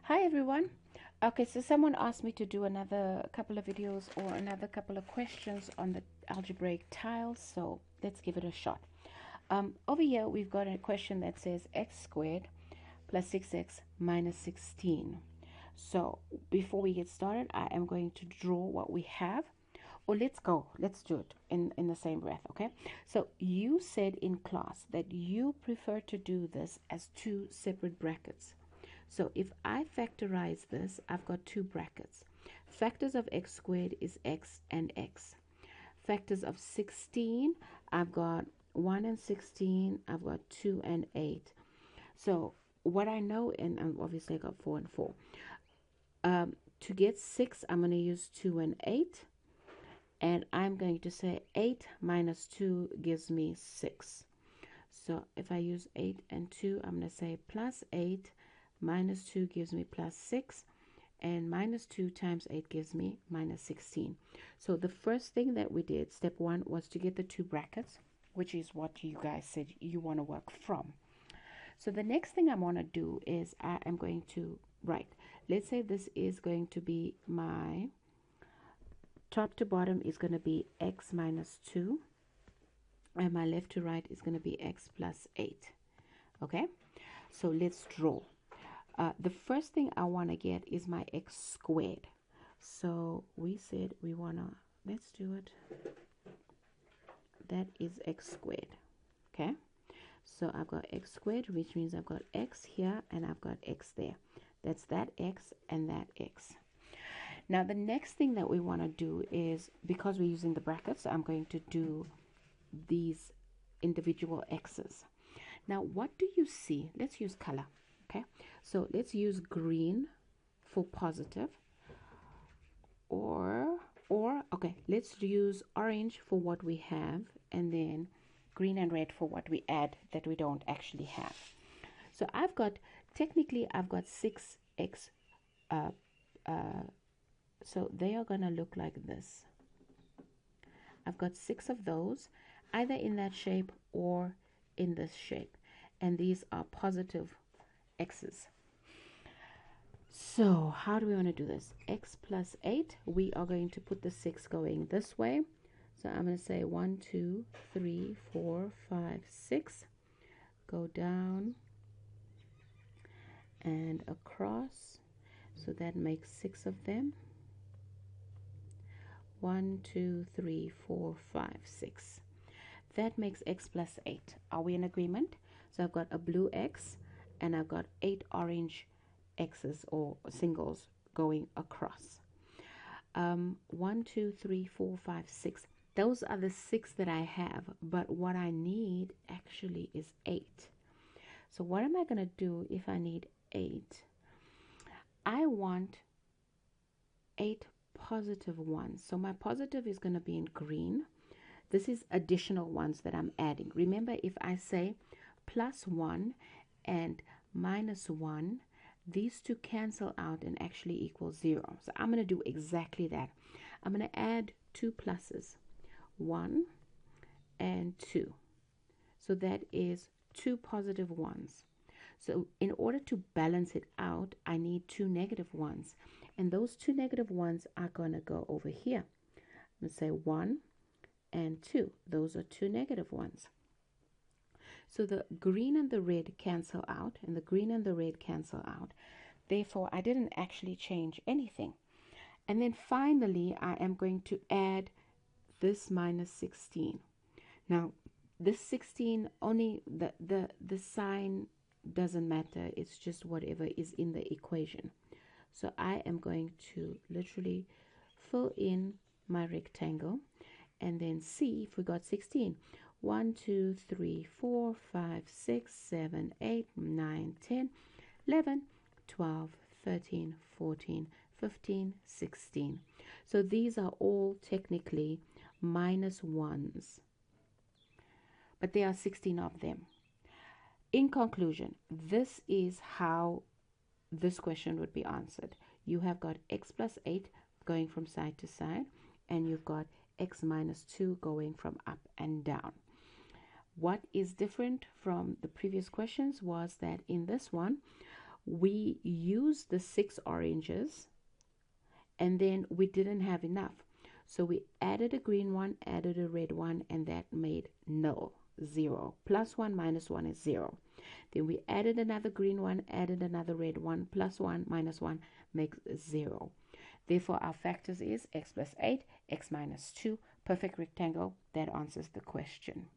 Hi everyone. Okay, so someone asked me to do another couple of videos or another couple of questions on the algebraic tiles, so let's give it a shot. Over here we've got a question that says x squared plus 6x minus 16. So before we get started, I am going to draw what we have. Or let's do it in the same breath. Okay, so you said in class that you prefer to do this as two separate brackets. So if I factorize this, I've got two brackets. Factors of x squared is x and x. Factors of 16, I've got 1 and 16, I've got 2 and 8. So what I know, and obviously I got 4 and 4. To get 6, I'm going to use 2 and 8. And I'm going to say 8 minus 2 gives me 6. So if I use 8 and 2, I'm going to say plus 8 minus 2 gives me plus 6, and minus 2 times 8 gives me minus 16. So the first thing that we did, step 1, was to get the two brackets, which is what you guys said you want to work from. So the next thing I want to do is I am going to write, let's say this is going to be my top to bottom is going to be x minus 2, and my left to right is going to be x plus 8. Okay, so let's draw. The first thing I want to get is my x squared. So we said we want to, let's do it. That is x squared. Okay. So I've got x squared, which means I've got x here and I've got x there. That's that x and that x. Now the next thing that we want to do is, because we're using the brackets, I'm going to do these individual x's. Now what do you see? Let's use color. Okay, so let's use green for positive, or okay, let's use orange for what we have, and then green and red for what we add that we don't actually have. So I've got, technically I've got 6x, so they are gonna look like this. I've got 6 of those, either in that shape or in this shape, and these are positive x's. So how do we want to do this? X plus 8, we are going to put the 6 going this way. So I'm going to say 1, 2, 3, 4, 5, 6. Go down and across. So that makes 6 of them. 1, 2, 3, 4, 5, 6. That makes x plus 8. Are we in agreement? So I've got a blue x and I've got 8 orange x's or singles going across. 1, 2, 3, 4, 5, 6. Those are the 6 that I have, but what I need actually is 8. So what am I going to do if I need 8? I want 8 positive ones. So my positive is going to be in green. This is additional ones that I'm adding. Remember, if I say plus 1 and minus 1, these two cancel out and actually equal 0. So I'm going to do exactly that. I'm going to add two pluses, 1 and 2. So that is two positive ones. So in order to balance it out, I need two negative ones. And those two negative ones are going to go over here. I'm going to say 1 and 2. Those are two negative ones. So the green and the red cancel out, and the green and the red cancel out. Therefore, I didn't actually change anything. And then finally, I am going to add this minus 16. Now, this 16, only the sign doesn't matter. It's just whatever is in the equation. So I am going to literally fill in my rectangle and then see if we got 16. 1, 2, 3, 4, 5, 6, 7, 8, 9, 10, 11, 12, 13, 14, 15, 16. So these are all technically minus ones, but there are 16 of them. In conclusion, this is how this question would be answered. You have got x plus 8 going from side to side, and you've got x minus 2 going from up and down. What is different from the previous questions was that in this one, we used the 6 oranges and then we didn't have enough. So we added a green one, added a red one, and that made null, 0. Plus 1 minus 1 is 0. Then we added another green one, added another red one, plus 1 minus 1 makes 0. Therefore, our factors is x plus 8, x minus 2, perfect rectangle. That answers the question.